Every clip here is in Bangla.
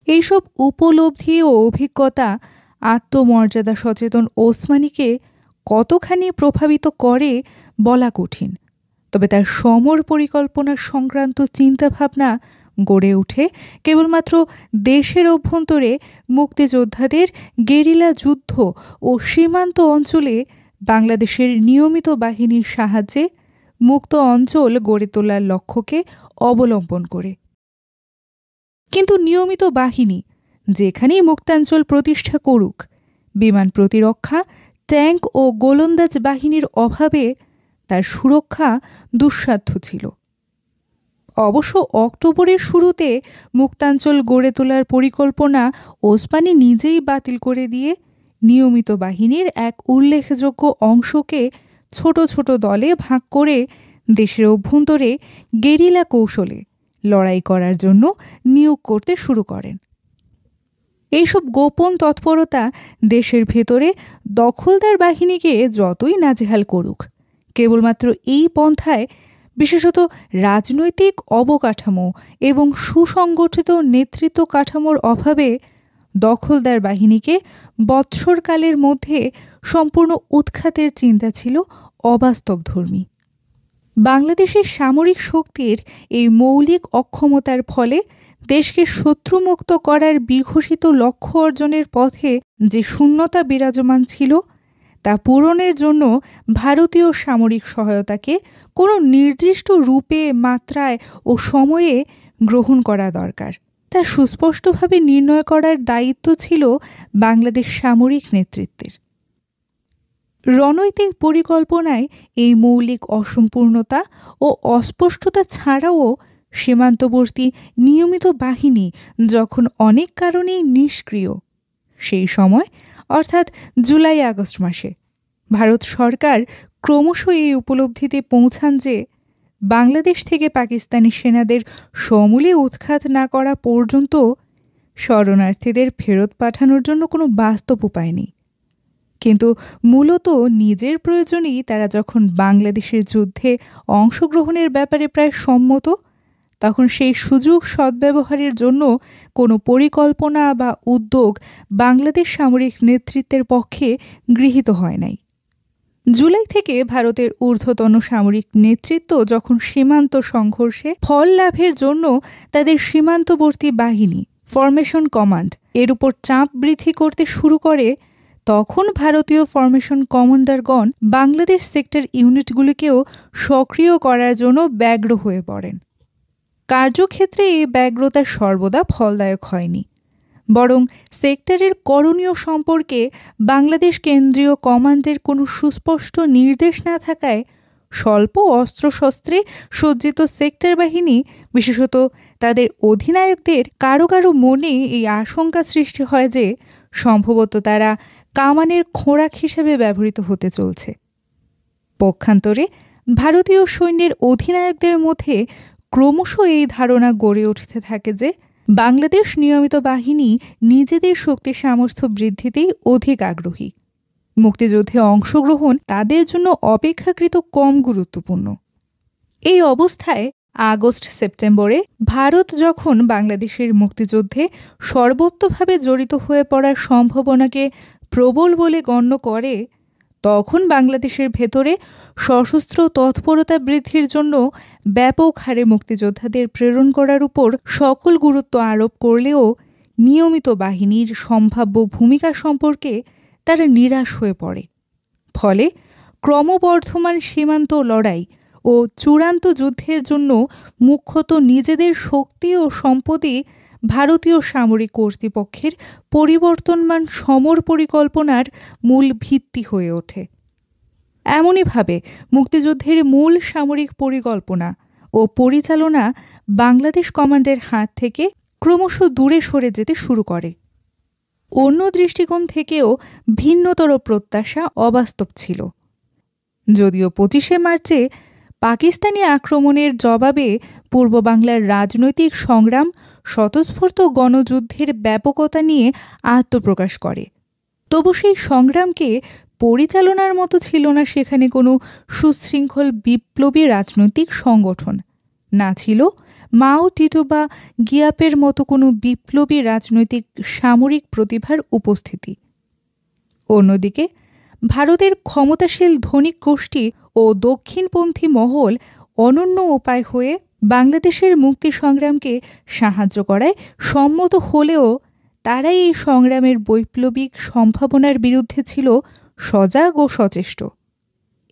এইসব উপলব্ধি ও অভিজ্ঞতা আত্মমর্যাদা সচেতন ওসমানীকে কতখানি প্রভাবিত করে বলা কঠিন। তবে তার সমর পরিকল্পনা সংক্রান্ত চিন্তাভাবনা গড়ে ওঠে কেবলমাত্র দেশের অভ্যন্তরে মুক্তিযোদ্ধাদের গেরিলা যুদ্ধ ও সীমান্ত অঞ্চলে বাংলাদেশের নিয়মিত বাহিনীর সাহায্যে মুক্ত অঞ্চল গড়ে তোলার লক্ষ্যকে অবলম্বন করে। কিন্তু নিয়মিত বাহিনী যেখানেই মুক্তাঞ্চল প্রতিষ্ঠা করুক, বিমান প্রতিরক্ষা, ট্যাঙ্ক ও গোলন্দাজ বাহিনীর অভাবে তার সুরক্ষা দুঃসাধ্য ছিল। অবশ্য অক্টোবরের শুরুতে মুক্তাঞ্চল গড়ে তোলার পরিকল্পনা ওসমানী নিজেই বাতিল করে দিয়ে নিয়মিত বাহিনীর এক উল্লেখযোগ্য অংশকে ছোট ছোট দলে ভাগ করে দেশের অভ্যন্তরে গেরিলা কৌশলে লড়াই করার জন্য নিয়োগ করতে শুরু করেন। এইসব গোপন তৎপরতা দেশের ভেতরে দখলদার বাহিনীকে যতই নাজেহাল করুক, কেবলমাত্র এই পন্থায় বিশেষত রাজনৈতিক অবকাঠামো এবং সুসংগঠিত নেতৃত্ব কাঠামোর অভাবে দখলদার বাহিনীকে বৎসরকালের মধ্যে সম্পূর্ণ উৎখাতের চিন্তা ছিল অবাস্তবধর্মী। বাংলাদেশের সামরিক শক্তির এই মৌলিক অক্ষমতার ফলে দেশকে শত্রুমুক্ত করার বিঘোষিত লক্ষ্য অর্জনের পথে যে শূন্যতা বিরাজমান ছিল, তা পূরণের জন্য ভারতীয় সামরিক সহায়তাকে কোনো নির্দিষ্ট রূপে, মাত্রায় ও সময়ে গ্রহণ করা দরকার, তা সুস্পষ্টভাবে নির্ণয় করার দায়িত্ব ছিল বাংলাদেশ সামরিক নেতৃত্বের। রণনৈতিক পরিকল্পনায় এই মৌলিক অসম্পূর্ণতা ও অস্পষ্টতা ছাড়াও সীমান্তবর্তী নিয়মিত বাহিনী যখন অনেক কারণেই নিষ্ক্রিয়, সেই সময় অর্থাৎ জুলাই-আগস্ট মাসে ভারত সরকার ক্রমশ এই উপলব্ধিতে পৌঁছান যে বাংলাদেশ থেকে পাকিস্তানি সেনাদের সমূলে উৎখাত না করা পর্যন্ত শরণার্থীদের ফেরত পাঠানোর জন্য কোনো বাস্তব উপায় নেই। কিন্তু মূলত নিজের প্রয়োজনেই তারা যখন বাংলাদেশের যুদ্ধে অংশগ্রহণের ব্যাপারে প্রায় সম্মত, তখন সেই সুযোগ সদ্ব্যবহারের জন্য কোনো পরিকল্পনা বা উদ্যোগ বাংলাদেশ সামরিক নেতৃত্বের পক্ষে গৃহীত হয় নাই। জুলাই থেকে ভারতের ঊর্ধ্বতন সামরিক নেতৃত্ব যখন সীমান্ত সংঘর্ষে ফল লাভের জন্য তাদের সীমান্তবর্তী বাহিনী ফরমেশন কমান্ড এর উপর চাপ বৃদ্ধি করতে শুরু করে, তখন ভারতীয় ফরমেশন কমান্ডারগণ বাংলাদেশ সেক্টর ইউনিটগুলিকেও সক্রিয় করার জন্য ব্যগ্র হয়ে পড়েন। কার্যক্ষেত্রে এই ব্যগ্রতা সর্বদা ফলদায়ক হয়নি, বরং সেক্টরের করণীয় সম্পর্কে বাংলাদেশ কেন্দ্রীয় কমান্ডের কোনো সুস্পষ্ট নির্দেশ না থাকায় স্বল্প অস্ত্রশস্ত্রে সজ্জিত সেক্টর বাহিনী, বিশেষত তাদের অধিনায়কদের কারো কারো মনে এই আশঙ্কা সৃষ্টি হয় যে সম্ভবত তারা কামানের খোরাক হিসেবে ব্যবহৃত হতে চলছে। পক্ষান্তরে ভারতীয় সৈন্যের অধিনায়কদের মধ্যে ক্রমশ এই ধারণা গড়ে উঠতে থাকে যে বাংলাদেশ নিয়মিত বাহিনী নিজেদের শক্তি সামর্থ্য বৃদ্ধিতেই অধিক আগ্রহী, মুক্তিযুদ্ধে অংশগ্রহণ তাদের জন্য অপেক্ষাকৃত কম গুরুত্বপূর্ণ। এই অবস্থায় আগস্ট-সেপ্টেম্বরে ভারত যখন বাংলাদেশের মুক্তিযুদ্ধে সর্বতোভাবে জড়িত হয়ে পড়ার সম্ভাবনাকে প্রবল বলে গণ্য করে, তখন বাংলাদেশের ভেতরে সশস্ত্র তৎপরতা বৃদ্ধির জন্য ব্যাপক হারে মুক্তিযোদ্ধাদের প্রেরণ করার উপর সকল গুরুত্ব আরোপ করলেও নিয়মিত বাহিনীর সম্ভাব্য ভূমিকা সম্পর্কে তারা নিরাশ হয়ে পড়ে। ফলে ক্রমবর্ধমান সীমান্ত লড়াই ও চূড়ান্ত যুদ্ধের জন্য মুখ্যত নিজেদের শক্তি ও সম্পদই ভারতীয় সামরিক কর্তৃপক্ষের পরিবর্তনমান সমর পরিকল্পনার মূল ভিত্তি হয়ে ওঠে। এমনইভাবে মুক্তিযুদ্ধের মূল সামরিক পরিকল্পনা ও পরিচালনা বাংলাদেশ কমান্ডের হাত থেকে ক্রমশ দূরে সরে যেতে শুরু করে। অন্য দৃষ্টিকোণ থেকেও ভিন্নতর প্রত্যাশা অবাস্তব ছিল। যদিও 25শে মার্চে পাকিস্তানি আক্রমণের জবাবে পূর্ব বাংলার রাজনৈতিক সংগ্রাম স্বতঃস্ফূর্ত গণযুদ্ধের ব্যাপকতা নিয়ে আত্মপ্রকাশ করে, তবু সেই সংগ্রামকে পরিচালনার মতো ছিল না সেখানে কোনো সুশৃঙ্খল বিপ্লবী রাজনৈতিক সংগঠন, না ছিল মাও টিটো বা গিয়াপের মতো কোনো বিপ্লবী রাজনৈতিক সামরিক প্রতিভার উপস্থিতি। অন্যদিকে ভারতের ক্ষমতাশীল ধনিক গোষ্ঠী ও দক্ষিণপন্থী মহল অনন্য উপায় হয়ে বাংলাদেশের মুক্তি সংগ্রামকে সাহায্য করায় সম্মত হলেও তারাই এই সংগ্রামের বৈপ্লবিক সম্ভাবনার বিরুদ্ধে ছিল সজাগ ও সচেষ্ট।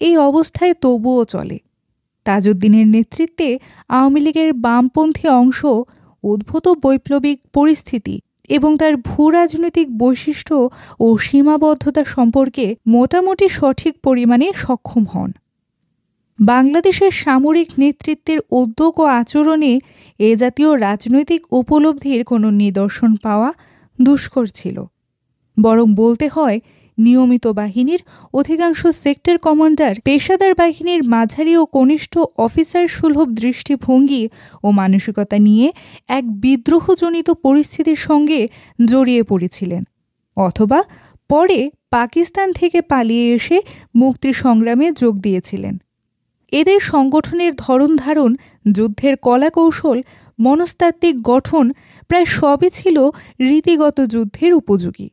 এই অবস্থায় তবুও চলে তাজউদ্দিনের নেতৃত্বে আওয়ামী লীগের বামপন্থী অংশ উদ্ভূত বৈপ্লবিক পরিস্থিতি এবং তার ভূরাজনৈতিক বৈশিষ্ট্য ও সীমাবদ্ধতা সম্পর্কে মোটামুটি সঠিক পরিমাণে সক্ষম হন। বাংলাদেশের সামরিক নেতৃত্বের উদ্যোগ ও আচরণে এ জাতীয় রাজনৈতিক উপলব্ধির কোনো নিদর্শন পাওয়া দুষ্কর ছিল। বরং বলতে হয় নিয়মিত বাহিনীর অধিকাংশ সেক্টর কমান্ডার পেশাদার বাহিনীর মাঝারি ও কনিষ্ঠ অফিসার সুলভ দৃষ্টিভঙ্গি ও মানসিকতা নিয়ে এক বিদ্রোহজনিত পরিস্থিতির সঙ্গে জড়িয়ে পড়েছিলেন, অথবা পরে পাকিস্তান থেকে পালিয়ে এসে মুক্তি সংগ্রামে যোগ দিয়েছিলেন। এদের সংগঠনের ধরন ধারণ, যুদ্ধের কলাকৌশল, মনস্তাত্ত্বিক গঠন প্রায় সবই ছিল রীতিগত যুদ্ধের উপযোগী।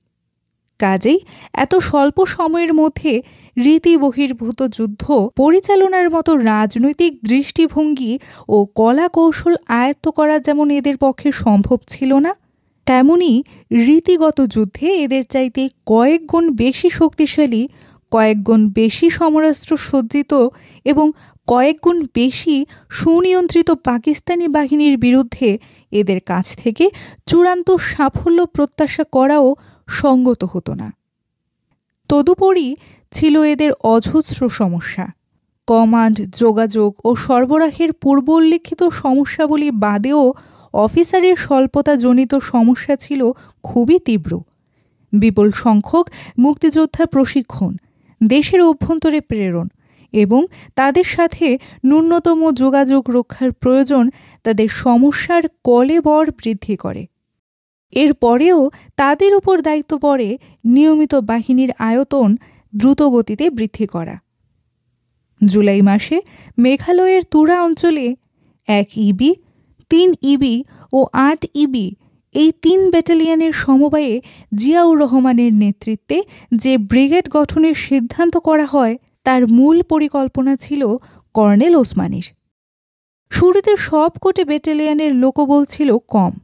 কাজেই এত স্বল্প সময়ের মধ্যে রীতি বহির্ভূত যুদ্ধ পরিচালনার মতো রাজনৈতিক দৃষ্টিভঙ্গি ও কলা কৌশল আয়ত্ত করা যেমন এদের পক্ষে সম্ভব ছিল না, তেমনি রীতিগত যুদ্ধে এদের চাইতে কয়েক গুণ বেশি শক্তিশালী, কয়েক গুণ বেশি সমরাস্ত্র সজ্জিত এবং কয়েক গুণ বেশি সুনিয়ন্ত্রিত পাকিস্তানি বাহিনীর বিরুদ্ধে এদের কাছ থেকে চূড়ান্ত সাফল্য প্রত্যাশা করাও সঙ্গত হতো না। তদুপরি ছিল এদের অজস্র সমস্যা। কমান্ড, যোগাযোগ ও সরবরাহের পূর্বোল্লিখিত সমস্যাবলী বাদেও অফিসারের স্বল্পতাজনিত সমস্যা ছিল খুবই তীব্র। বিপুল সংখ্যক মুক্তিযোদ্ধা প্রশিক্ষণ, দেশের অভ্যন্তরে প্রেরণ এবং তাদের সাথে ন্যূনতম যোগাযোগ রক্ষার প্রয়োজন তাদের সমস্যার কলেবর বৃদ্ধি করে। এরপরেও তাদের উপর দায়িত্ব পড়ে নিয়মিত বাহিনীর আয়তন দ্রুতগতিতে বৃদ্ধি করা। জুলাই মাসে মেঘালয়ের তুরা অঞ্চলে 1 ইবি, 3 ইবি ও 8 ইবি এই 3 ব্যাটালিয়নের সমবায়ে জিয়াউর রহমানের নেতৃত্বে যে ব্রিগেড গঠনের সিদ্ধান্ত করা হয় তার মূল পরিকল্পনা ছিল কর্নেল ওসমানীর। শুরুতে সবকটি ব্যাটালিয়নের লোকবল ছিল কম।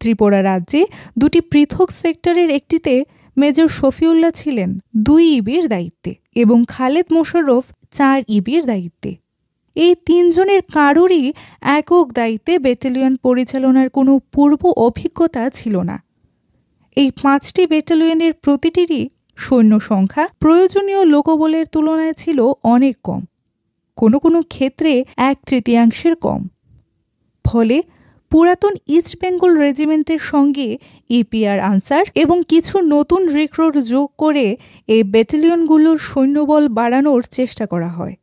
ত্রিপুরা রাজ্যে 2টি পৃথক সেক্টরের একটিতে মেজর শফিউল্লাহ ছিলেন 2 ইবির দায়িত্বে এবং খালেদ মোশাররফ 4 ইবির দায়িত্বে। এই 3 জনের কারোরই একক দায়িত্বে ব্যাটালিয়ন পরিচালনার কোনো পূর্ব অভিজ্ঞতা ছিল না। এই 5টি ব্যাটালিয়নের প্রতিটিরই সৈন্য সংখ্যা প্রয়োজনীয় লোকবলের তুলনায় ছিল অনেক কম, কোনো কোনো ক্ষেত্রে 1/3 কম। ফলে পুরাতন ইস্ট বেঙ্গল রেজিমেন্টের সঙ্গে ইপিআর আনসার এবং কিছু নতুন রিক্রুট যোগ করে এই ব্যাটালিয়নগুলোর সৈন্যবল বাড়ানোর চেষ্টা করা হয়।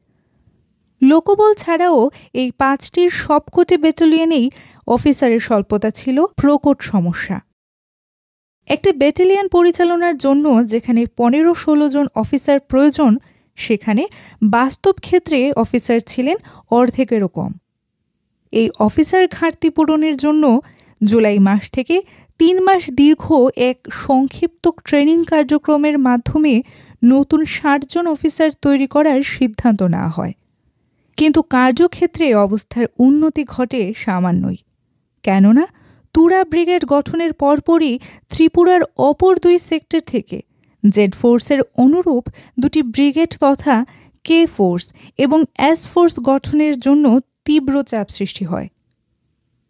লোকবল ছাড়াও এই 5টির সবকটি ব্যাটালিয়নেই অফিসারের স্বল্পতা ছিল প্রকট সমস্যা। একটি ব্যাটালিয়ন পরিচালনার জন্য যেখানে 15-16 জন অফিসার প্রয়োজন, সেখানে বাস্তব ক্ষেত্রে অফিসার ছিলেন অর্ধেকেরও কম। এই অফিসার ঘাটতি পূরণের জন্য জুলাই মাস থেকে 3 মাস দীর্ঘ এক সংক্ষিপ্ত ট্রেনিং কার্যক্রমের মাধ্যমে নতুন 60 জন অফিসার তৈরি করার সিদ্ধান্ত নেওয়া হয়। কিন্তু কার্যক্ষেত্রে অবস্থার উন্নতি ঘটে সামান্যই। কেননা তুরা ব্রিগেড গঠনের পরপরই ত্রিপুরার অপর 2 সেক্টর থেকে জেড ফোর্সের অনুরূপ 2টি ব্রিগেড তথা কে ফোর্স এবং এস ফোর্স গঠনের জন্য তীব্র চাপ সৃষ্টি হয়।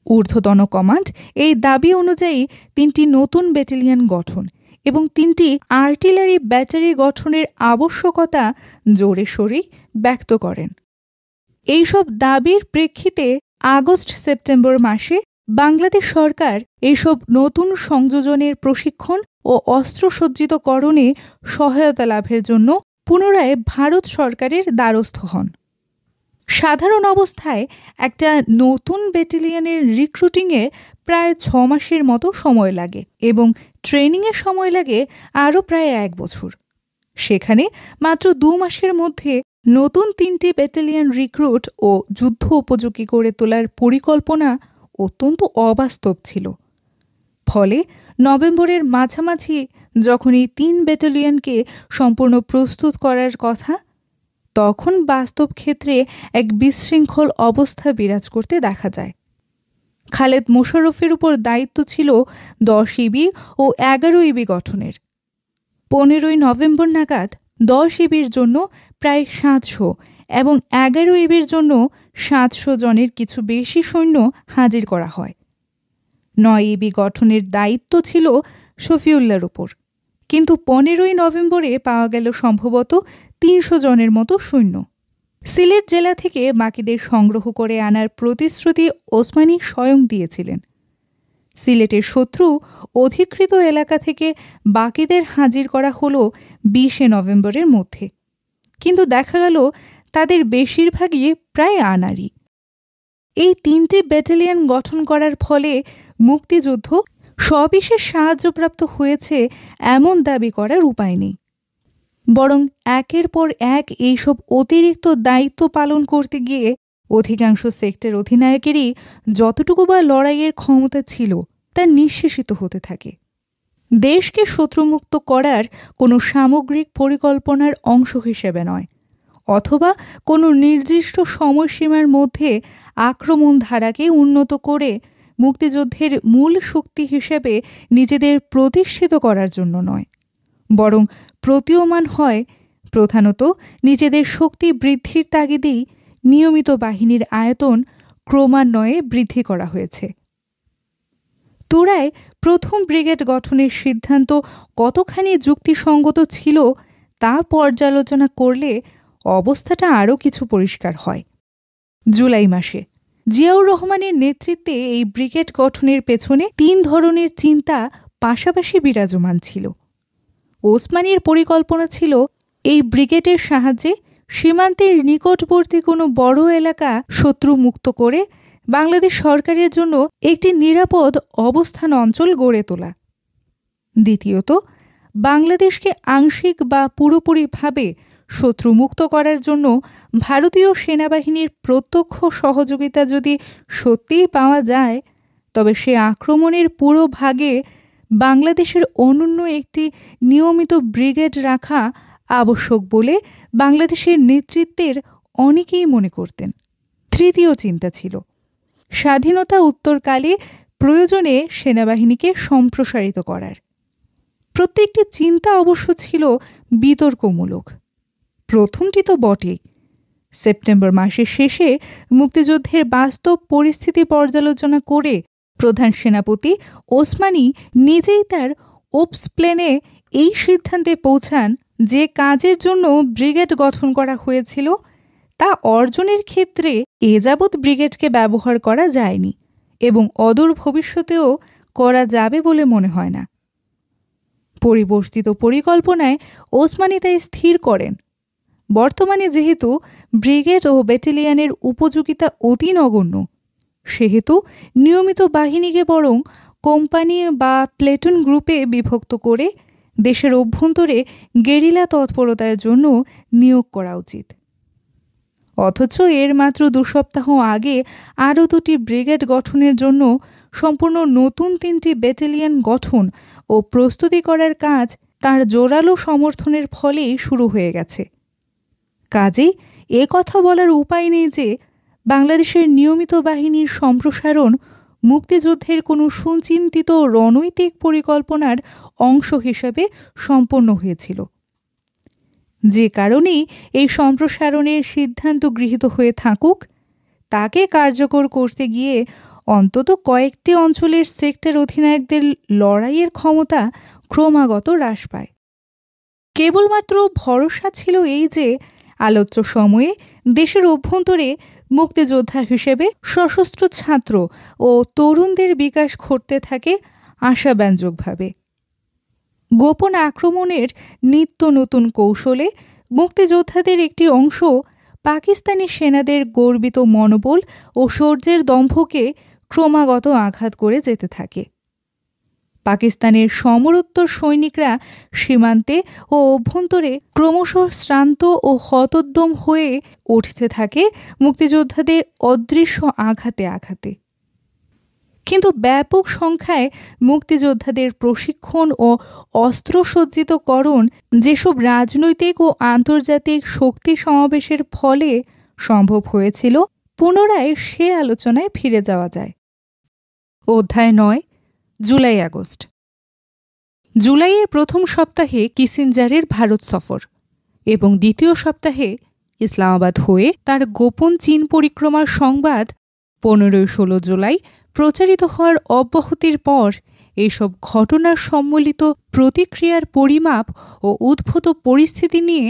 ঊর্ধ্বতন কমান্ড এই দাবি অনুযায়ী 3টি নতুন ব্যাটালিয়ন গঠন এবং 3টি আর্টিলারি ব্যাটারি গঠনের আবশ্যকতা জোরে সোরেই ব্যক্ত করেন। এইসব দাবির প্রেক্ষিতে আগস্ট-সেপ্টেম্বর মাসে বাংলাদেশ সরকার এইসব নতুন সংযোজনের প্রশিক্ষণ ও অস্ত্রসজ্জিতকরণে সহায়তা লাভের জন্য পুনরায় ভারত সরকারের দ্বারস্থ হন। সাধারণ অবস্থায় একটা নতুন ব্যাটালিয়নের রিক্রুটিংয়ে প্রায় 6 মাসের মতো সময় লাগে এবং ট্রেনিংয়ের সময় লাগে আরও প্রায় 1 বছর। সেখানে মাত্র 2 মাসের মধ্যে নতুন 3টি ব্যাটালিয়ন রিক্রুট ও যুদ্ধ উপযোগী করে তোলার পরিকল্পনা অত্যন্ত অবাস্তব ছিল। ফলে নভেম্বরের মাঝামাঝি যখন এই 3 ব্যাটালিয়নকে সম্পূর্ণ প্রস্তুত করার কথা, তখন বাস্তব ক্ষেত্রে এক বিশৃঙ্খল অবস্থা বিরাজ করতে দেখা যায়। খালেদ মোশাররফের উপর দায়িত্ব ছিল 10 ইবি ও 11 ইবি গঠনের। 15ই নভেম্বর নাগাদ 10 ইবির জন্য প্রায় 700 এবং 11 ইবির জন্য 700 জনের কিছু বেশি সৈন্য হাজির করা হয়। 9 ইবি গঠনের দায়িত্ব ছিল শফিউল্লাহর উপর, কিন্তু 15ই নভেম্বরে পাওয়া গেল সম্ভবত 300 জনের মতো সৈন্য। সিলেট জেলা থেকে বাকিদের সংগ্রহ করে আনার প্রতিশ্রুতি ওসমানী স্বয়ং দিয়েছিলেন। সিলেটের শত্রু অধিকৃত এলাকা থেকে বাকিদের হাজির করা হলো 20 নভেম্বরের মধ্যে, কিন্তু দেখা গেল তাদের বেশিরভাগই প্রায় আনাড়ি। এই 3টি ব্যাটালিয়ন গঠন করার ফলে মুক্তিযুদ্ধ সবিশেষ সাহায্যপ্রাপ্ত হয়েছে এমন দাবি করার উপায় নেই, বরং একের পর এক এইসব অতিরিক্ত দায়িত্ব পালন করতে গিয়ে অধিকাংশ সেক্টর অধিনায়কেরই যতটুকু বা লড়াইয়ের ক্ষমতা ছিল তা নিঃশেষিত হতে থাকে। দেশকে শত্রুমুক্ত করার কোনো সামগ্রিক পরিকল্পনার অংশ হিসেবে নয়, অথবা কোনো নির্দিষ্ট সময়সীমার মধ্যে আক্রমণ ধারাকে উন্নত করে মুক্তিযুদ্ধের মূল শক্তি হিসেবে নিজেদের প্রতিষ্ঠিত করার জন্য নয়, বরং প্রতীয়মান হয় প্রধানত নিজেদের শক্তি বৃদ্ধির তাগিদেই নিয়মিত বাহিনীর আয়তন ক্রমান্বয়ে বৃদ্ধি করা হয়েছে। তুরায় প্রথম ব্রিগেড গঠনের সিদ্ধান্ত কতখানি যুক্তিসঙ্গত ছিল তা পর্যালোচনা করলে অবস্থাটা আরও কিছু পরিষ্কার হয়। জুলাই মাসে জিয়াউর রহমানের নেতৃত্বে এই ব্রিগেড গঠনের পেছনে 3 ধরনের চিন্তা পাশাপাশি বিরাজমান ছিল। ওসমানীর পরিকল্পনা ছিল এই ব্রিগেডের সাহায্যে সীমান্তের নিকটবর্তী কোনো বড় এলাকা শত্রু মুক্ত করে বাংলাদেশ সরকারের জন্য একটি নিরাপদ অবস্থান অঞ্চল গড়ে তোলা। দ্বিতীয়ত, বাংলাদেশকে আংশিক বা পুরোপুরিভাবে শত্রুমুক্ত করার জন্য ভারতীয় সেনাবাহিনীর প্রত্যক্ষ সহযোগিতা যদি সত্যিই পাওয়া যায়, তবে সে আক্রমণের পুরো ভাগে বাংলাদেশের অনন্য একটি নিয়মিত ব্রিগেড রাখা আবশ্যক বলে বাংলাদেশের নেতৃত্বের অনেকেই মনে করতেন। তৃতীয় চিন্তা ছিল স্বাধীনতা উত্তরকালে প্রয়োজনে সেনাবাহিনীকে সম্প্রসারিত করার। প্রত্যেকটি চিন্তা অবশ্য ছিল বিতর্কমূলক। প্রথমটি তো বটেই। সেপ্টেম্বর মাসের শেষে মুক্তিযুদ্ধের বাস্তব পরিস্থিতি পর্যালোচনা করে প্রধান সেনাপতি ওসমানী নিজেই তার ওপস প্ল্যানে এই সিদ্ধান্তে পৌঁছান যে কাজের জন্য ব্রিগেড গঠন করা হয়েছিল তা অর্জনের ক্ষেত্রে এ যাবৎ ব্রিগেডকে ব্যবহার করা যায়নি এবং অদূর ভবিষ্যতেও করা যাবে বলে মনে হয় না। পরিবর্তিত পরিকল্পনায় ওসমানী তাই স্থির করেন, বর্তমানে যেহেতু ব্রিগেড ও ব্যাটালিয়নের উপযোগিতা অতি নগণ্য, সেহেতু নিয়মিত বাহিনীকে বরং কোম্পানি বা প্লেটুন গ্রুপে বিভক্ত করে দেশের অভ্যন্তরে গেরিলা তৎপরতার জন্য নিয়োগ করা উচিত। অথচ এর মাত্র 2 সপ্তাহ আগে আরও 2টি ব্রিগেড গঠনের জন্য সম্পূর্ণ নতুন 3টি ব্যাটালিয়ন গঠন ও প্রস্তুতি করার কাজ তার জোরালো সমর্থনের ফলেই শুরু হয়ে গেছে। কাজেই এ কথা বলার উপায় নেই যে বাংলাদেশের নিয়মিত বাহিনীর সম্প্রসারণ মুক্তিযুদ্ধের কোনো সুচিন্তিত রণনৈতিক পরিকল্পনার অংশ হিসেবে সম্পন্ন হয়েছিল। যে কারণেই এই সম্প্রসারণের সিদ্ধান্ত গৃহীত হয়ে থাকুক, তাকে কার্যকর করতে গিয়ে অন্তত কয়েকটি অঞ্চলের সেক্টর অধিনায়কদের লড়াইয়ের ক্ষমতা ক্রমাগত হ্রাস পায়। কেবলমাত্র ভরসা ছিল এই যে আলোচ্য সময়ে দেশের অভ্যন্তরে মুক্তিযোদ্ধা হিসেবে সশস্ত্র ছাত্র ও তরুণদের বিকাশ ঘটতে থাকে আশাব্যঞ্জকভাবে। গোপন আক্রমণের নিত্য নতুন কৌশলে মুক্তিযোদ্ধাদের একটি অংশ পাকিস্তানি সেনাদের গর্বিত মনোবল ও শৌর্যের দম্ভকে ক্রমাগত আঘাত করে যেতে থাকে। পাকিস্তানের সমরোত্তর সৈনিকরা সীমান্তে ও অভ্যন্তরে ক্রমশ শ্রান্ত ও হতোদ্যম হয়ে উঠতে থাকে মুক্তিযোদ্ধাদের অদৃশ্য আঘাতে আঘাতে। কিন্তু ব্যাপক সংখ্যায় মুক্তিযোদ্ধাদের প্রশিক্ষণ ও অস্ত্রসজ্জিতকরণ যেসব রাজনৈতিক ও আন্তর্জাতিক শক্তি সমাবেশের ফলে সম্ভব হয়েছিল, পুনরায় সে আলোচনায় ফিরে যাওয়া যায়। অধ্যায় 9, জুলাই আগস্ট। জুলাইয়ের প্রথম সপ্তাহে কিসিঞ্জারের ভারত সফর এবং দ্বিতীয় সপ্তাহে ইসলামাবাদ হয়ে তার গোপন চীন পরিক্রমার সংবাদ 15-16 জুলাই প্রচারিত হওয়ার অব্যাহতির পর এইসব ঘটনার সম্মিলিত প্রতিক্রিয়ার পরিমাপ ও উদ্ভূত পরিস্থিতি নিয়ে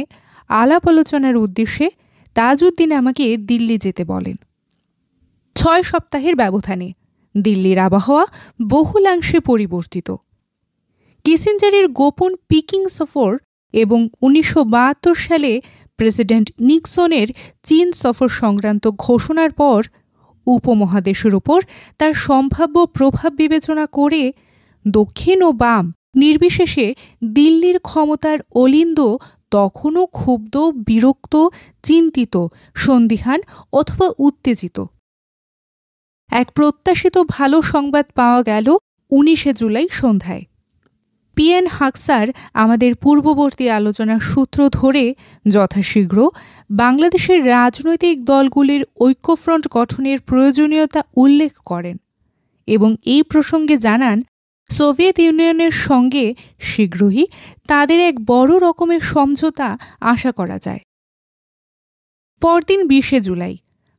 আলাপ আলোচনার উদ্দেশ্যে তাজউদ্দিন আমাকে দিল্লি যেতে বলেন। 6 সপ্তাহের ব্যবধানে দিল্লির আবহাওয়া বহুলাংশে পরিবর্তিত। কিসিঞ্জারের গোপন পিকিং সফর এবং 1972 সালে প্রেসিডেন্ট নিক্সনের চীন সফর সংক্রান্ত ঘোষণার পর উপমহাদেশের উপর তার সম্ভাব্য প্রভাব বিবেচনা করে দক্ষিণ ও বাম নির্বিশেষে দিল্লির ক্ষমতার অলিন্দ তখনও ক্ষুব্ধ, বিরক্ত, চিন্তিত, সন্দিহান অথবা উত্তেজিত। এক প্রত্যাশিত ভালো সংবাদ পাওয়া গেল 19 জুলাই সন্ধ্যায়। PN হাকসার আমাদের পূর্ববর্তী আলোচনার সূত্র ধরে যথাশীঘ্র বাংলাদেশের রাজনৈতিক দলগুলির ঐক্যফ্রন্ট গঠনের প্রয়োজনীয়তা উল্লেখ করেন এবং এই প্রসঙ্গে জানান, সোভিয়েত ইউনিয়নের সঙ্গে শীঘ্রই তাদের এক বড় রকমের সমঝোতা আশা করা যায়। পরদিন 20 জুলাই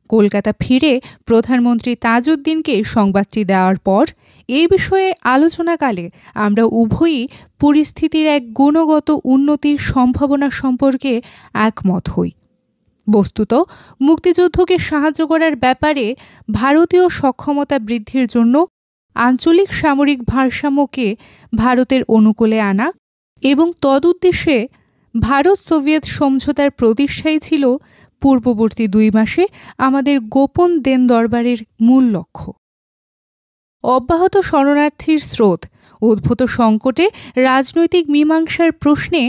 কলকাতা ফিরে প্রধানমন্ত্রী তাজউদ্দিনকে সংবাদটি দেওয়ার পর এই বিষয়ে আলোচনাকালে আমরা উভয়ই পরিস্থিতির এক গুণগত উন্নতির সম্ভাবনা সম্পর্কে একমত হই। বস্তুত মুক্তিযুদ্ধকে সাহায্য করার ব্যাপারে ভারতীয় সক্ষমতা বৃদ্ধির জন্য আঞ্চলিক সামরিক ভারসাম্যকে ভারতের অনুকূলে আনা এবং তদুদ্দেশ্যে ভারত সোভিয়েত সমঝোতার প্রতিষ্ঠাই ছিল পূর্ববর্তী 2 মাসে আমাদের গোপন দেন দরবারের মূল লক্ষ্য। অব্যাহত শরণার্থীর স্রোত, উদ্ভূত সংকটে রাজনৈতিক মীমাংসার প্রশ্নে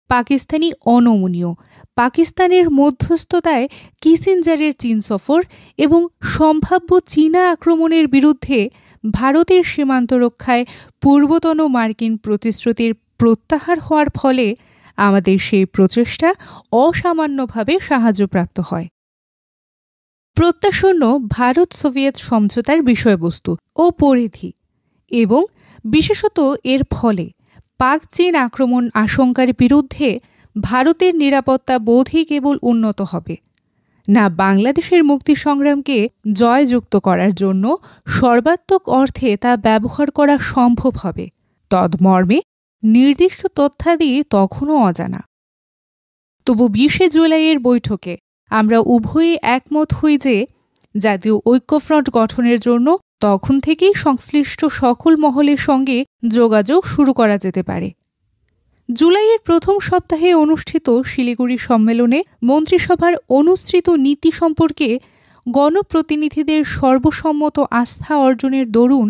পাকিস্তানি অনমনীয়, পাকিস্তানের মধ্যস্থতায় কিসিঞ্জারের চীন সফর এবং সম্ভাব্য চীনা আক্রমণের বিরুদ্ধে ভারতের সীমান্ত রক্ষায় পূর্বতন মার্কিন প্রতিশ্রুতির প্রত্যাহার হওয়ার ফলে আমাদের সেই প্রচেষ্টা অসামান্যভাবে সাহায্যপ্রাপ্ত হয়। প্রত্যাশন্য ভারত সোভিয়েত সমঝোতার বিষয়বস্তু ও পরিধি এবং বিশেষত এর ফলে পাক চীন আক্রমণ আশঙ্কার বিরুদ্ধে ভারতের নিরাপত্তা বোধই কেবল উন্নত হবে না, বাংলাদেশের মুক্তি সংগ্রামকে জয়যুক্ত করার জন্য সর্বাত্মক অর্থে তা ব্যবহার করা সম্ভব হবে, তদমর্মে নির্দিষ্ট তথ্যাদি তখনও অজানা। তবু 20 জুলাইয়ের বৈঠকে আমরা উভয়ে একমত হই যে জাতীয় ঐক্যফ্রন্ট গঠনের জন্য তখন থেকেই সংশ্লিষ্ট সকল মহলের সঙ্গে যোগাযোগ শুরু করা যেতে পারে। জুলাইয়ের প্রথম সপ্তাহে অনুষ্ঠিত শিলিগুড়ি সম্মেলনে মন্ত্রিসভার অনুসৃত নীতি সম্পর্কে গণপ্রতিনিধিদের সর্বসম্মত আস্থা অর্জনের দরুন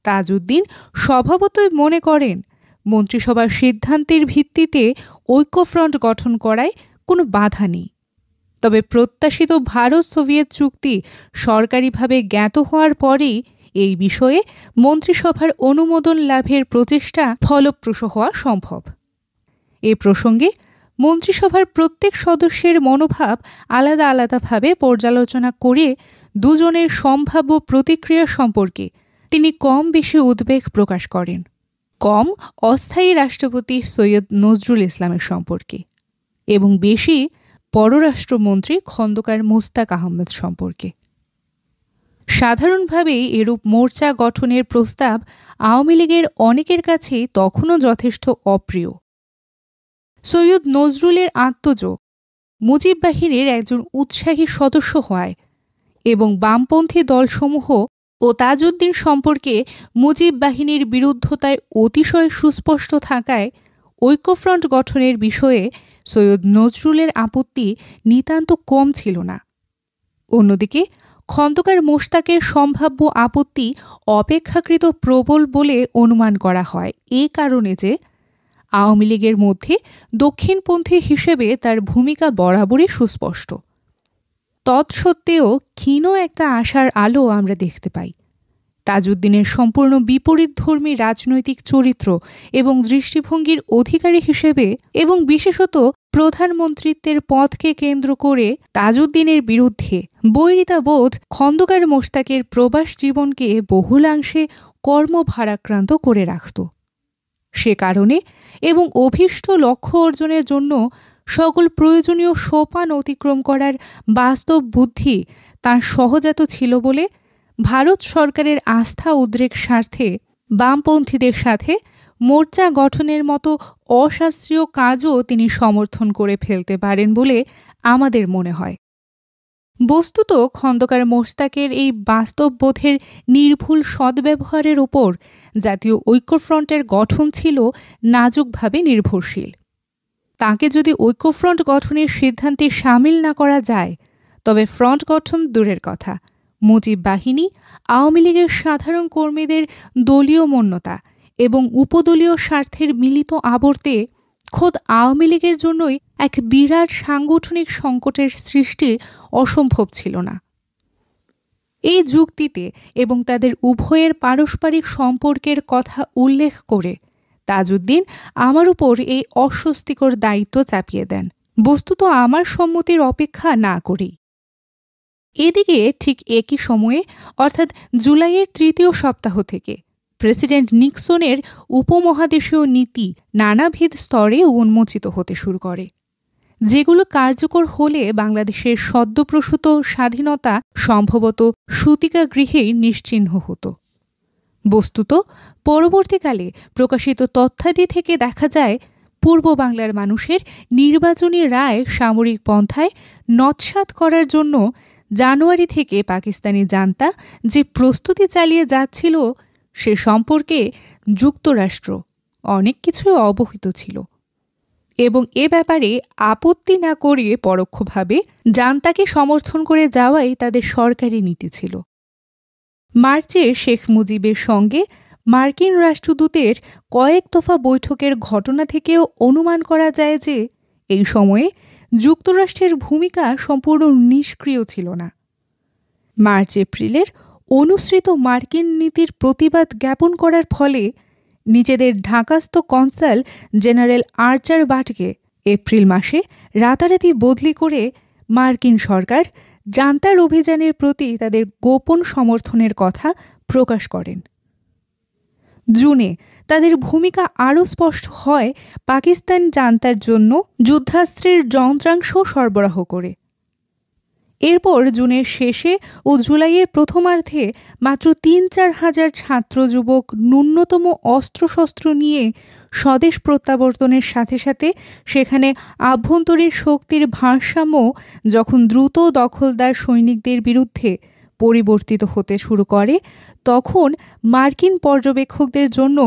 তাজউদ্দিন স্বভাবতই মনে করেন মন্ত্রিসভার সিদ্ধান্তের ভিত্তিতে ঐক্যফ্রন্ট গঠন করায় কোনো বাধা নেই। তবে প্রত্যাশিত ভারত সোভিয়েত চুক্তি সরকারিভাবে জ্ঞাত হওয়ার পরেই এই বিষয়ে মন্ত্রিসভার অনুমোদন লাভের প্রচেষ্টা ফলপ্রসূ হওয়া সম্ভব। এ প্রসঙ্গে মন্ত্রিসভার প্রত্যেক সদস্যের মনোভাব আলাদা আলাদাভাবে পর্যালোচনা করে দুজনের সম্ভাব্য প্রতিক্রিয়া সম্পর্কে তিনি কম বেশি উদ্বেগ প্রকাশ করেন। কম অস্থায়ী রাষ্ট্রপতি সৈয়দ নজরুল ইসলামের সম্পর্কে এবং বেশি পররাষ্ট্রমন্ত্রী খন্দকার মোস্তাক আহমেদ সম্পর্কে। সাধারণভাবেই এরূপ মোর্চা গঠনের প্রস্তাব আওয়ামী লীগের অনেকের কাছেই তখনও যথেষ্ট অপ্রিয়। সৈয়দ নজরুলের আত্মযোগ, মুজিব বাহিনীর একজন উৎসাহী সদস্য হওয়ায় এবং বামপন্থী দলসমূহ ও তাজউদ্দিন সম্পর্কে মুজিব বাহিনীর বিরুদ্ধতায় অতিশয় সুস্পষ্ট থাকায় ঐক্যফ্রন্ট গঠনের বিষয়ে সৈয়দ নজরুলের আপত্তি নিতান্ত কম ছিল না। অন্যদিকে খন্দকার মোশতাকের সম্ভাব্য আপত্তি অপেক্ষাকৃত প্রবল বলে অনুমান করা হয় এ কারণে যে আওয়ামী লীগের মধ্যে দক্ষিণপন্থী হিসেবে তার ভূমিকা বরাবরই সুস্পষ্ট। তৎসত্ত্বেও ক্ষীণ একটা আশার আলো আমরা দেখতে পাই। তাজউদ্দিনের সম্পূর্ণ বিপরীতধর্মী রাজনৈতিক চরিত্র এবং দৃষ্টিভঙ্গির অধিকারী হিসেবে এবং বিশেষত প্রধানমন্ত্রিত্বের পদকে কেন্দ্র করে তাজউদ্দিনের বিরুদ্ধে বৈরিতাবোধ খন্দকার মোশতাকের প্রবাস জীবনকে বহুলাংশে কর্মভারাক্রান্ত করে রাখত। সে কারণে এবং অভীষ্ট লক্ষ্য অর্জনের জন্য সকল প্রয়োজনীয় সোপান অতিক্রম করার বাস্তব বুদ্ধি তার সহজাত ছিল বলে ভারত সরকারের আস্থা উদ্রেক স্বার্থে বামপন্থীদের সাথে মোর্চা গঠনের মতো অশাস্ত্রীয় কাজও তিনি সমর্থন করে ফেলতে পারেন বলে আমাদের মনে হয়। বস্তুত খন্দকার মোশতাকের এই বাস্তববোধের নির্ভুল সদ্ব্যবহারের ওপর জাতীয় ঐক্যফ্রন্টের গঠন ছিল নাজুকভাবে নির্ভরশীল। তাকে যদি ঐক্যফ্রন্ট গঠনের সিদ্ধান্তে সামিল না করা যায়, তবে ফ্রন্ট গঠন দূরের কথা, মুজিব বাহিনী, আওয়ামী লীগের সাধারণ কর্মীদের দলীয় মন্যতা এবং উপদলীয় স্বার্থের মিলিত আবর্তে খোদ আওয়ামী লীগের জন্যই এক বিরাট সাংগঠনিক সংকটের সৃষ্টি অসম্ভব ছিল না। এই যুক্তিতে এবং তাদের উভয়ের পারস্পরিক সম্পর্কের কথা উল্লেখ করে তাজউদ্দিন আমার উপর এই অস্বস্তিকর দায়িত্ব চাপিয়ে দেন, বস্তুত আমার সম্মতির অপেক্ষা না করেই। এদিকে ঠিক একই সময়ে অর্থাৎ জুলাইয়ের তৃতীয় সপ্তাহ থেকে প্রেসিডেন্ট নিক্সনের উপমহাদেশীয় নীতি নানাবিধ স্তরে উন্মোচিত হতে শুরু করে, যেগুলো কার্যকর হলে বাংলাদেশের সদ্যপ্রসূত স্বাধীনতা সম্ভবত সূতিকাগৃহেই নিশ্চিহ্ন হতো। বস্তুত পরবর্তীকালে প্রকাশিত তথ্যাদি থেকে দেখা যায়, পূর্ব বাংলার মানুষের নির্বাচনী রায় সামরিক পন্থায় নৎসাৎ করার জন্য জানুয়ারি থেকে পাকিস্তানি জান্তা যে প্রস্তুতি চালিয়ে যাচ্ছিল সে সম্পর্কে যুক্তরাষ্ট্র অনেক কিছুই অবহিত ছিল এবং এ ব্যাপারে আপত্তি না করিয়ে পরোক্ষভাবে জান্তাকে সমর্থন করে যাওয়াই তাদের সরকারি নীতি ছিল। মার্চে শেখ মুজিবের সঙ্গে মার্কিন রাষ্ট্রদূতের কয়েক দফা বৈঠকের ঘটনা থেকেও অনুমান করা যায় যে এই সময়ে যুক্তরাষ্ট্রের ভূমিকা সম্পূর্ণ নিষ্ক্রিয় ছিল না। মার্চ এপ্রিলের অনুসৃত মার্কিন নীতির প্রতিবাদ জ্ঞাপন করার ফলে নিজেদের ঢাকাস্থ কনসাল জেনারেল আর্চার বাটকে এপ্রিল মাসে রাতারাতি বদলি করে মার্কিন সরকার জান্তার অভিযানের প্রতি তাদের গোপন সমর্থনের কথা প্রকাশ করেন। জুনে তাদের ভূমিকা আরও স্পষ্ট হয়, পাকিস্তান জান্তার জন্য যুদ্ধাস্ত্রের যন্ত্রাংশ সরবরাহ করে। এরপর জুনের শেষে ও জুলাইয়ের প্রথমার্ধে মাত্র ৩-৪ হাজার ছাত্র যুবক ন্যূনতম অস্ত্রশস্ত্র নিয়ে স্বদেশ প্রত্যাবর্তনের সাথে সাথে সেখানে আভ্যন্তরীণ শক্তির ভারসাম্য যখন দ্রুত দখলদার সৈনিকদের বিরুদ্ধে পরিবর্তিত হতে শুরু করে, তখন মার্কিন পর্যবেক্ষকদের জন্য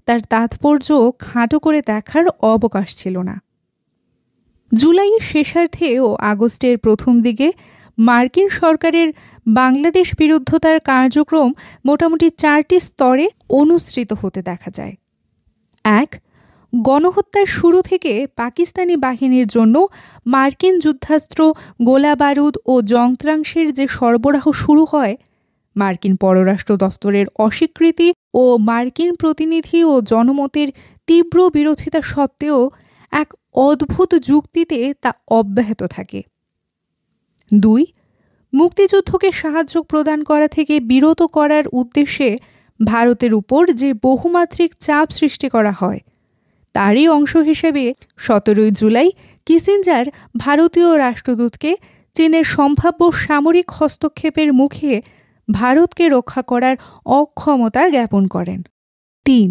তার তাৎপর্য খাটো করে দেখার অবকাশ ছিল না। জুলাইয়ের শেষার্ধে ও আগস্টের প্রথম দিকে মার্কিন সরকারের বাংলাদেশ বিরুদ্ধতার কার্যক্রম মোটামুটি 4টি স্তরে অনুসৃত হতে দেখা যায়। 1. গণহত্যার শুরু থেকে পাকিস্তানি বাহিনীর জন্য মার্কিন যুদ্ধাস্ত্র, গোলাবারুদ ও যন্ত্রাংশের যে সরবরাহ শুরু হয়, মার্কিন পররাষ্ট্র দফতরের অস্বীকৃতি ও মার্কিন প্রতিনিধি ও জনমতের তীব্র বিরোধিতা সত্ত্বেও এক অদ্ভুত যুক্তিতে তা অব্যাহত থাকে। 2. মুক্তিযুদ্ধকে সাহায্য প্রদান করা থেকে বিরত করার উদ্দেশ্যে ভারতের উপর যে বহুমাত্রিক চাপ সৃষ্টি করা হয়, তারই অংশ হিসেবে 17 জুলাই কিসিঞ্জার ভারতীয় রাষ্ট্রদূতকে চীনের সম্ভাব্য সামরিক হস্তক্ষেপের মুখে ভারতকে রক্ষা করার অক্ষমতা জ্ঞাপন করেন। 3.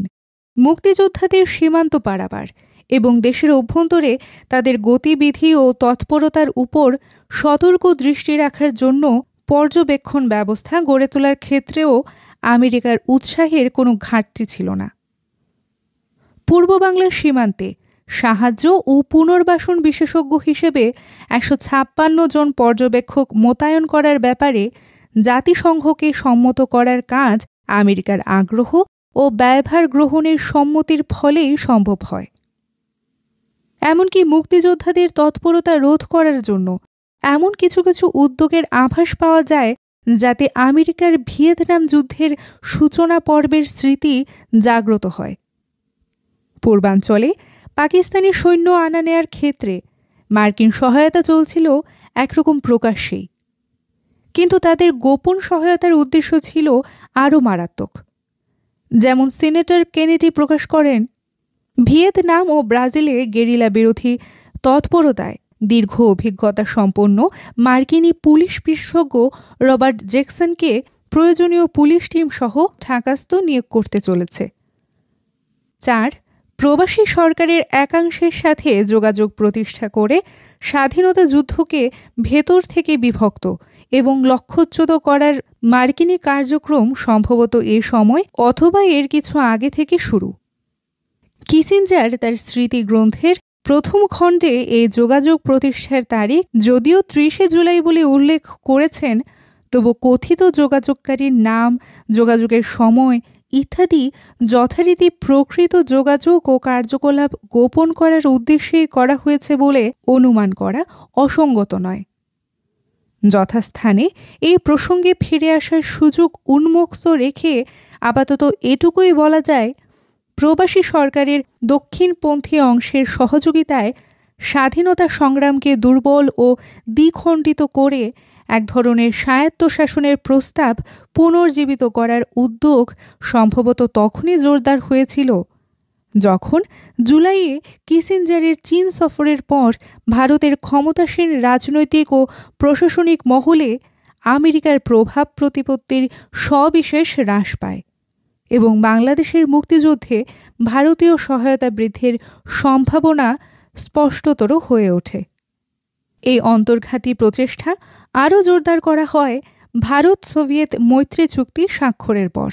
মুক্তিযোদ্ধাদের সীমান্ত পারাপার এবং দেশের অভ্যন্তরে তাদের গতিবিধি ও তৎপরতার উপর সতর্ক দৃষ্টি রাখার জন্য পর্যবেক্ষণ ব্যবস্থা গড়ে তোলার ক্ষেত্রেও আমেরিকার উৎসাহের কোনো ঘাটতি ছিল না। পূর্ব বাংলার সীমান্তে সাহায্য ও পুনর্বাসন বিশেষজ্ঞ হিসেবে 156 জন পর্যবেক্ষক মোতায়েন করার ব্যাপারে জাতিসংঘকে সম্মত করার কাজ আমেরিকার আগ্রহ ও ব্যয়ভার গ্রহণের সম্মতির ফলেই সম্ভব হয়। এমনকি মুক্তিযোদ্ধাদের তৎপরতা রোধ করার জন্য এমন কিছু কিছু উদ্যোগের আভাস পাওয়া যায় যাতে আমেরিকার ভিয়েতনাম যুদ্ধের সূচনা পর্বের স্মৃতি জাগ্রত হয়। পূর্বাঞ্চলে পাকিস্তানি সৈন্য আনা নেয়ার ক্ষেত্রে মার্কিন সহায়তা চলছিল একরকম প্রকাশ্যেই, কিন্তু তাদের গোপন সহায়তার উদ্দেশ্য ছিল আরও মারাত্মক। যেমন সিনেটর কেনেডি প্রকাশ করেন, ভিয়েতনাম ও ব্রাজিলে গেরিলা বিরোধী তৎপরতায় দীর্ঘ অভিজ্ঞতা সম্পন্ন মার্কিনী পুলিশ বিশেষজ্ঞ রবার্ট জ্যাকসনকে প্রয়োজনীয় পুলিশ টিম সহ ঢাকাস্থ নিয়োগ করতে চলেছে। 4. প্রবাসী সরকারের একাংশের সাথে যোগাযোগ প্রতিষ্ঠা করে স্বাধীনতা যুদ্ধকে ভেতর থেকে বিভক্ত এবং লক্ষ্যচ্যুত করার মার্কিনী কার্যক্রম সম্ভবত এ সময় অথবা এর কিছু আগে থেকে শুরু। কিসিঞ্জার তার স্মৃতিগ্রন্থের প্রথম খণ্ডে এই যোগাযোগ প্রতিষ্ঠার তারিখ যদিও 30 জুলাই বলে উল্লেখ করেছেন, তবু কথিত যোগাযোগকারীর নাম, যোগাযোগের সময় ইত্যাদি যথারীতি প্রকৃত যোগাযোগ ও কার্যকলাপ গোপন করার উদ্দেশ্যেই করা হয়েছে বলে অনুমান করা অসঙ্গত নয়। যথাস্থানে এই প্রসঙ্গে ফিরে আসার সুযোগ উন্মুক্ত রেখে আপাতত এটুকুই বলা যায়, প্রবাসী সরকারের দক্ষিণপন্থী অংশের সহযোগিতায় স্বাধীনতা সংগ্রামকে দুর্বল ও দ্বিখণ্ডিত করে এক ধরনের স্বায়ত্তশাসনের প্রস্তাব পুনর্জীবিত করার উদ্যোগ সম্ভবত তখনই জোরদার হয়েছিল যখন জুলাইয়ে কিসিঞ্জারের চীন সফরের পর ভারতের ক্ষমতাসীন রাজনৈতিক ও প্রশাসনিক মহলে আমেরিকার প্রভাব প্রতিপত্তির সবিশেষ হ্রাস পায় এবং বাংলাদেশের মুক্তিযুদ্ধে ভারতীয় সহায়তা বৃদ্ধির সম্ভাবনা স্পষ্টতর হয়ে ওঠে। এই অন্তর্ঘাতী প্রচেষ্টা আরও জোরদার করা হয় ভারত সোভিয়েত মৈত্রী চুক্তি স্বাক্ষরের পর।